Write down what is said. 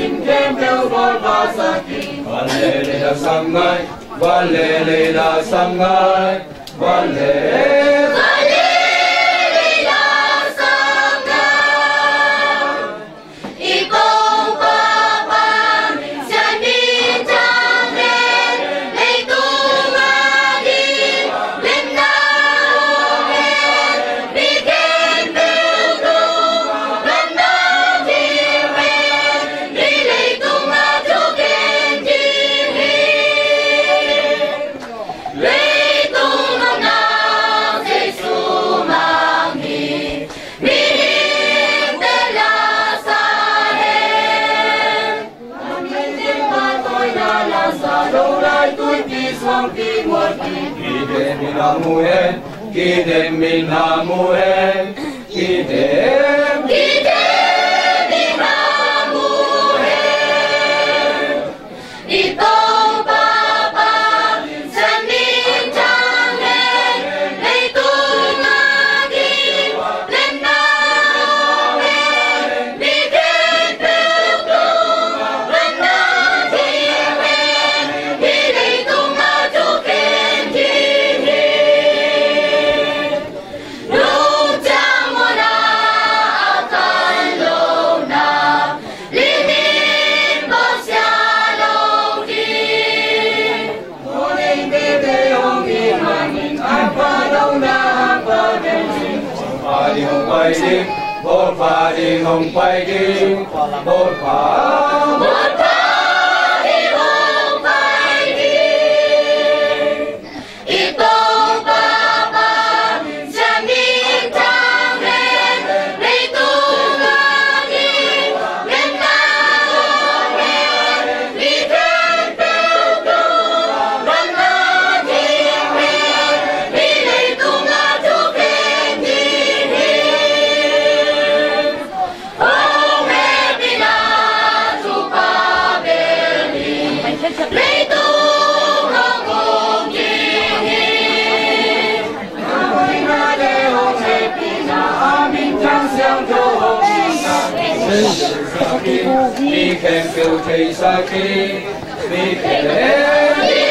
今天表我巴萨基，万雷雷的伤害，万雷雷的伤害，万雷。 Minamuhen, kidem minamuhen, kidem minamuhen. Itong Papa sa minjangen, itong aking linamuhen, bigyan pelutong manatiwen, pilay itong matukin một phà đi không quay đi một phà đi không quay đi itong Papa sa minjangen itong aking linamuhen bigyan pelutong manatiwen pilay itong matukin we can feel taste like we can